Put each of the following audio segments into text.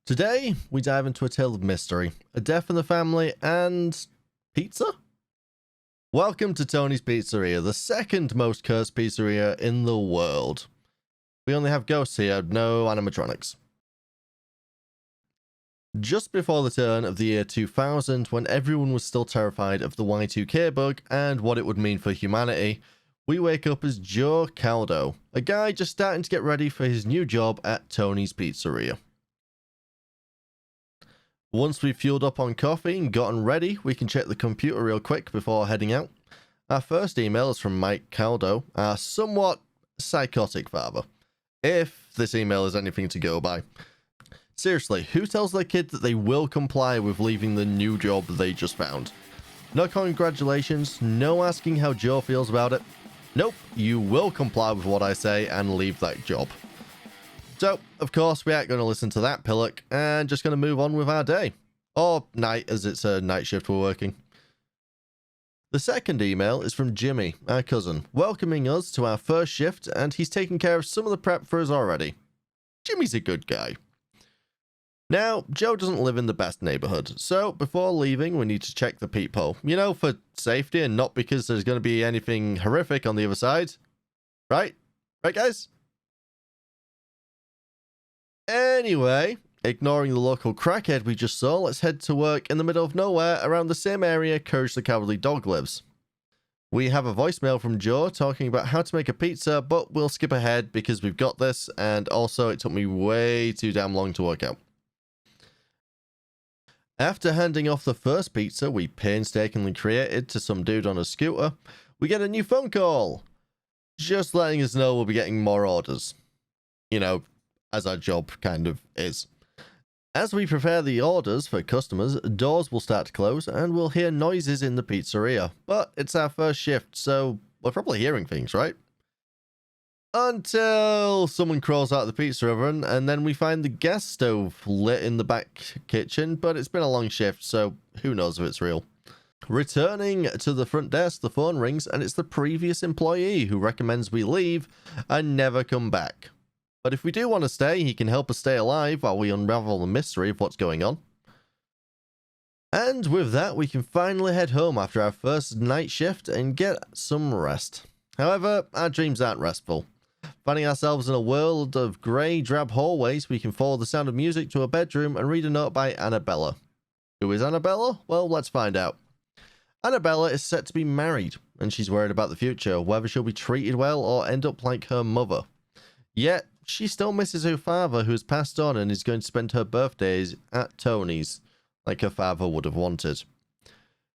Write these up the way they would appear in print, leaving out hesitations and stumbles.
Today, we dive into a tale of mystery, a death in the family, and pizza? Welcome to Tony's Pizzeria, the second most cursed pizzeria in the world. We only have ghosts here, no animatronics. Just before the turn of the year 2000, when everyone was still terrified of the Y2K bug and what it would mean for humanity, we wake up as Joe Caldo, a guy just starting to get ready for his new job at Tony's Pizzeria. Once we've fueled up on coffee and gotten ready, we can check the computer real quick before heading out. Our first email is from Mike Caldo, our somewhat psychotic father, if this email is anything to go by. Seriously, who tells their kid that they will comply with leaving the new job they just found? No congratulations, no asking how Joe feels about it. Nope, you will comply with what I say and leave that job. So, of course, we aren't going to listen to that pillock and just going to move on with our day. Or night, as it's a night shift we're working. The second email is from Jimmy, our cousin, welcoming us to our first shift, and he's taking care of some of the prep for us already. Jimmy's a good guy. Now, Joe doesn't live in the best neighborhood, so before leaving, we need to check the peephole. You know, for safety and not because there's going to be anything horrific on the other side. Right? Right, guys? Anyway, ignoring the local crackhead we just saw, let's head to work in the middle of nowhere around the same area Courage the Cowardly Dog lives. We have a voicemail from Joe talking about how to make a pizza, but we'll skip ahead because we've got this, and also it took me way too damn long to work out. After handing off the first pizza we painstakingly created to some dude on a scooter, we get a new phone call, just letting us know we'll be getting more orders. You know, as our job kind of is. As we prepare the orders for customers, doors will start to close and we'll hear noises in the pizzeria. But it's our first shift, so we're probably hearing things, right? Until someone crawls out of the pizza oven and then we find the gas stove lit in the back kitchen, but it's been a long shift, so who knows if it's real. Returning to the front desk, the phone rings and it's the previous employee who recommends we leave and never come back. But if we do want to stay, he can help us stay alive while we unravel the mystery of what's going on. And with that, we can finally head home after our first night shift and get some rest. However, our dreams aren't restful. Finding ourselves in a world of grey, drab hallways, we can follow the sound of music to a bedroom and read a note by Annabella. Who is Annabella? Well, let's find out. Annabella is set to be married, and she's worried about the future, whether she'll be treated well or end up like her mother. Yet, she still misses her father, who has passed on and is going to spend her birthdays at Tony's, like her father would have wanted.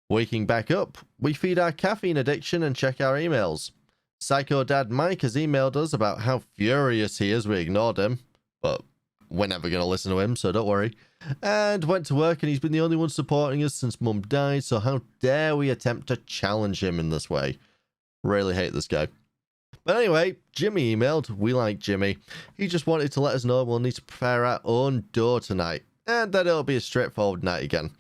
Waking back up, we feed our caffeine addiction and check our emails. Psycho Dad Mike has emailed us about how furious he is we ignored him, but we're never going to listen to him, so don't worry. And went to work, and he's been the only one supporting us since Mum died, so how dare we attempt to challenge him in this way. Really hate this guy. But anyway, Jimmy emailed. We like Jimmy. He just wanted to let us know we'll need to prepare our own dough tonight, and that it'll be a straightforward night again.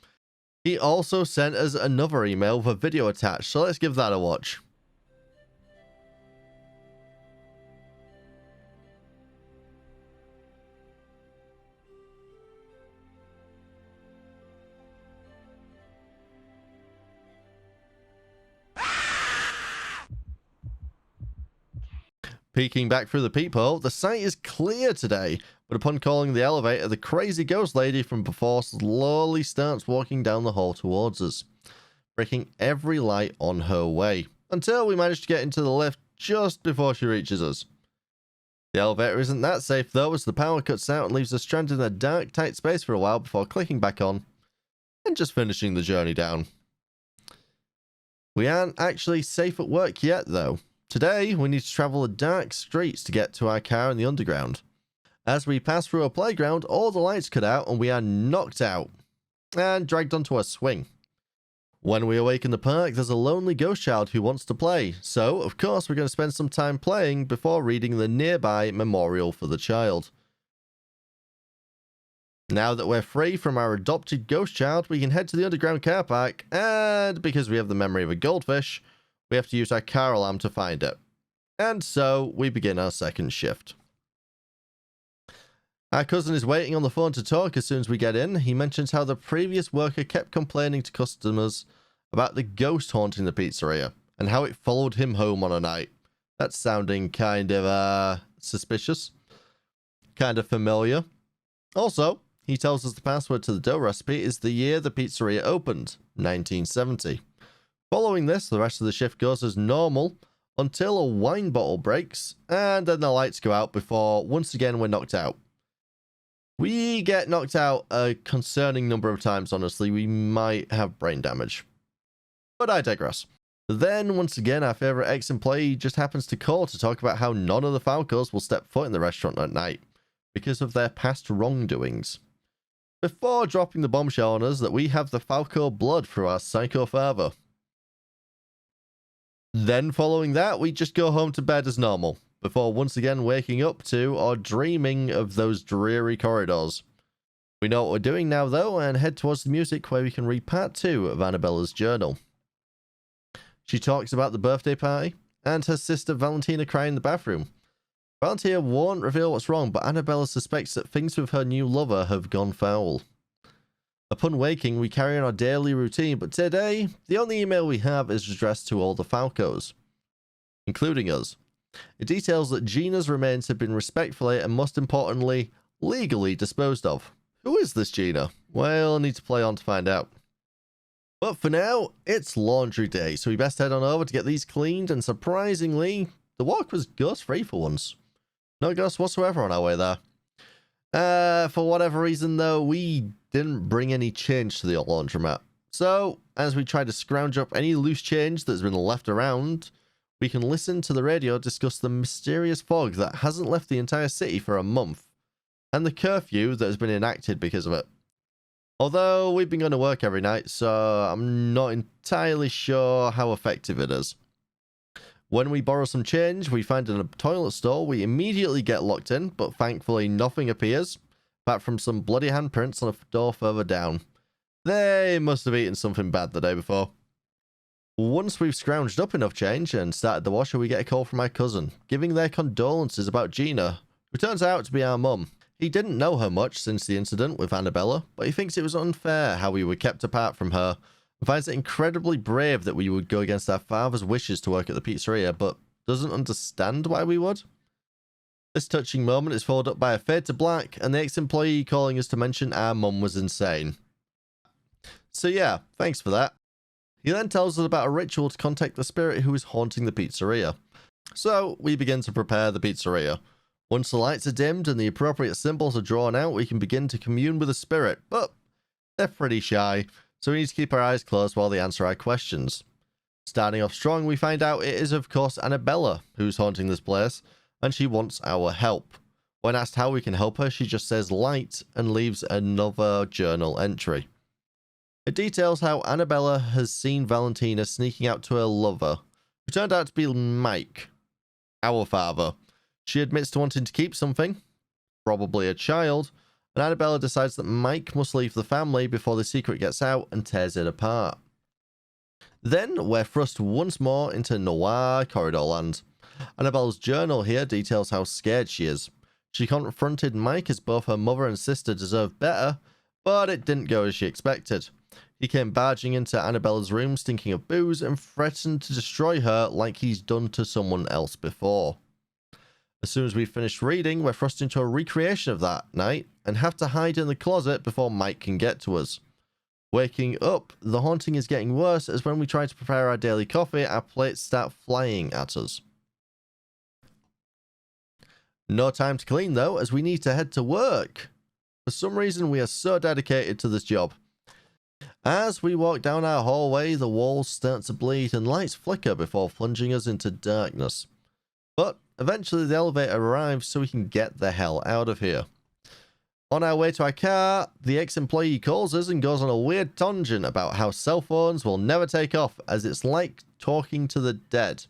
He also sent us another email with a video attached, so let's give that a watch. Peeking back through the peephole, the site is clear today, but upon calling the elevator, the crazy ghost lady from before slowly starts walking down the hall towards us, breaking every light on her way, until we manage to get into the lift just before she reaches us. The elevator isn't that safe though, as the power cuts out and leaves us stranded in a dark, tight space for a while before clicking back on, and just finishing the journey down. We aren't actually safe at work yet though. Today, we need to travel the dark streets to get to our car in the underground. As we pass through a playground, all the lights cut out and we are knocked out and dragged onto a swing. When we awake in the park, there's a lonely ghost child who wants to play, so of course we're going to spend some time playing before reading the nearby memorial for the child. Now that we're free from our adopted ghost child, we can head to the underground car park, and because we have the memory of a goldfish, we have to use our car alarm to find it. And so we begin our second shift. Our cousin is waiting on the phone to talk as soon as we get in. He mentions how the previous worker kept complaining to customers about the ghost haunting the pizzeria and how it followed him home on a night. That's sounding kind of suspicious, kind of familiar. Also, he tells us the password to the dough recipe is the year the pizzeria opened, 1970. Following this, the rest of the shift goes as normal until a wine bottle breaks, and then the lights go out before once again we're knocked out. We get knocked out a concerning number of times, honestly. We might have brain damage. But I digress. Then, once again, our favourite ex-employee just happens to call to talk about how none of the Falcos will step foot in the restaurant at night because of their past wrongdoings. Before dropping the bombshell on us that we have the Falco blood through our psycho father. Then, following that, we just go home to bed as normal, before once again waking up to or dreaming of those dreary corridors. We know what we're doing now, though, and head towards the music where we can read part 2 of Annabella's journal. She talks about the birthday party and her sister Valentina crying in the bathroom. Valentina won't reveal what's wrong, but Annabella suspects that things with her new lover have gone foul. Upon waking, we carry on our daily routine, but today, the only email we have is addressed to all the Falcos, including us. It details that Gina's remains have been respectfully and, most importantly, legally disposed of. Who is this Gina? Well, I need to play on to find out. But for now, it's laundry day, so we best head on over to get these cleaned, and surprisingly, the walk was ghost-free for once. No ghosts whatsoever on our way there. For whatever reason, though, we didn't bring any change to the laundromat. So, as we try to scrounge up any loose change that's been left around, we can listen to the radio discuss the mysterious fog that hasn't left the entire city for a month, and the curfew that has been enacted because of it. Although we've been going to work every night, so I'm not entirely sure how effective it is. When we borrow some change, we find in a toilet stall, we immediately get locked in, but thankfully nothing appears, apart from some bloody handprints on a door further down. They must have eaten something bad the day before. Once we've scrounged up enough change and started the washer, we get a call from my cousin, giving their condolences about Gina, who turns out to be our mum. He didn't know her much since the incident with Annabella, but he thinks it was unfair how we were kept apart from her, and finds it incredibly brave that we would go against our father's wishes to work at the pizzeria, but doesn't understand why we would. This touching moment is followed up by a fade to black, and the ex-employee calling us to mention our mum was insane. So yeah, thanks for that. He then tells us about a ritual to contact the spirit who is haunting the pizzeria. So we begin to prepare the pizzeria. Once the lights are dimmed and the appropriate symbols are drawn out, we can begin to commune with the spirit, but they're pretty shy, so we need to keep our eyes closed while they answer our questions. Starting off strong, we find out it is of course Annabella who's haunting this place, and she wants our help. When asked how we can help her, she just says light and leaves another journal entry. It details how Annabella has seen Valentina sneaking out to her lover, who turned out to be Mike, our father. She admits to wanting to keep something, probably a child, and Annabella decides that Mike must leave the family before the secret gets out and tears it apart. Then we're thrust once more into noir corridor land. Annabella's journal here details how scared she is. She confronted Mike as both her mother and sister deserved better, but it didn't go as she expected. He came barging into Annabella's room stinking of booze and threatened to destroy her like he's done to someone else before. As soon as we finished reading, we're thrust into a recreation of that night and have to hide in the closet before Mike can get to us. Waking up, the haunting is getting worse as when we try to prepare our daily coffee, our plates start flying at us. No time to clean though, as we need to head to work. For some reason, we are so dedicated to this job. As we walk down our hallway, the walls start to bleed and lights flicker before plunging us into darkness. But eventually the elevator arrives so we can get the hell out of here. On our way to our car, the ex-employee calls us and goes on a weird tangent about how cell phones will never take off as it's like talking to the dead.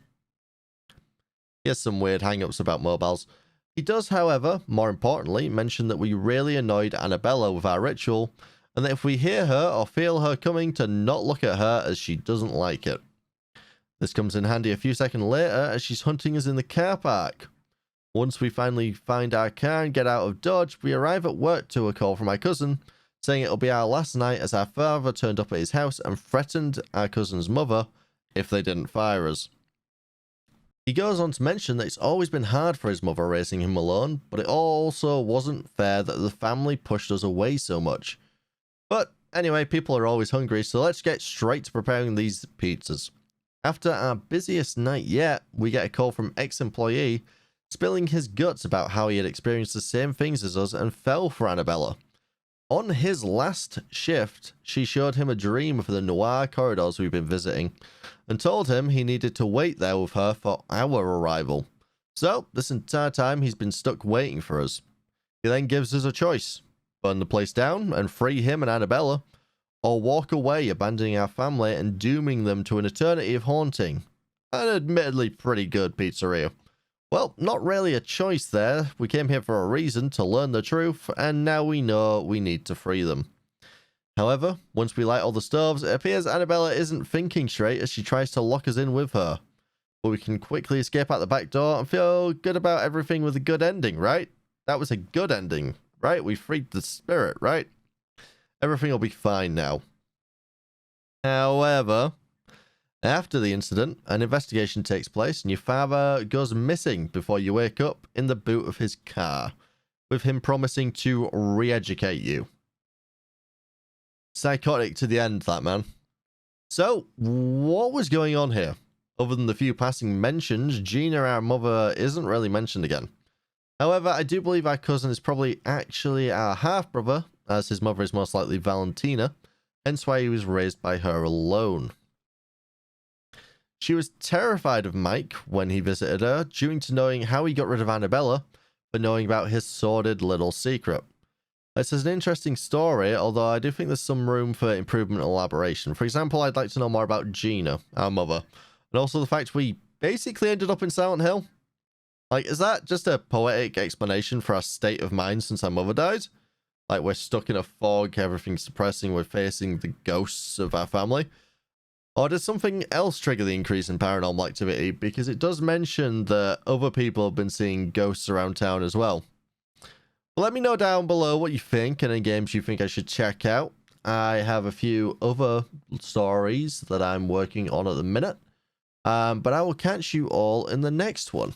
He has some weird hang-ups about mobiles. He does, however, more importantly, mention that we really annoyed Annabella with our ritual, and that if we hear her or feel her coming, to not look at her as she doesn't like it. This comes in handy a few seconds later as she's hunting us in the car park. Once we finally find our car and get out of Dodge, we arrive at work to a call from my cousin, saying it'll be our last night as our father turned up at his house and threatened our cousin's mother if they didn't fire us. He goes on to mention that it's always been hard for his mother raising him alone, but it also wasn't fair that the family pushed us away so much. But anyway, people are always hungry, so let's get straight to preparing these pizzas. After our busiest night yet, we get a call from ex-employee spilling his guts about how he had experienced the same things as us and fell for Annabella. On his last shift, she showed him a dream of the noir corridors we've been visiting and told him he needed to wait there with her for our arrival. So, this entire time he's been stuck waiting for us. He then gives us a choice: burn the place down and free him and Annabella, or walk away, abandoning our family and dooming them to an eternity of haunting. An admittedly pretty good pizzeria. Well, not really a choice there. We came here for a reason, to learn the truth, and now we know we need to free them. However, once we light all the stoves, it appears Annabella isn't thinking straight as she tries to lock us in with her. But we can quickly escape out the back door and feel good about everything with a good ending, right? That was a good ending, right? We freed the spirit, right? Everything will be fine now. However, after the incident, an investigation takes place and your father goes missing before you wake up in the boot of his car, with him promising to re-educate you. Psychotic to the end, that man. So, what was going on here? Other than the few passing mentions, Gina, our mother, isn't really mentioned again. However, I do believe our cousin is probably actually our half-brother, as his mother is most likely Valentina, hence why he was raised by her alone. She was terrified of Mike when he visited her, due to knowing how he got rid of Annabella, but knowing about his sordid little secret. This is an interesting story, although I do think there's some room for improvement and elaboration. For example, I'd like to know more about Gina, our mother, and also the fact we basically ended up in Silent Hill. Like, is that just a poetic explanation for our state of mind since our mother died? Like, we're stuck in a fog, everything's depressing, we're facing the ghosts of our family? Or does something else trigger the increase in paranormal activity? Because it does mention that other people have been seeing ghosts around town as well. But let me know down below what you think and any games you think I should check out. I have a few other stories that I'm working on at the minute. But I will catch you all in the next one.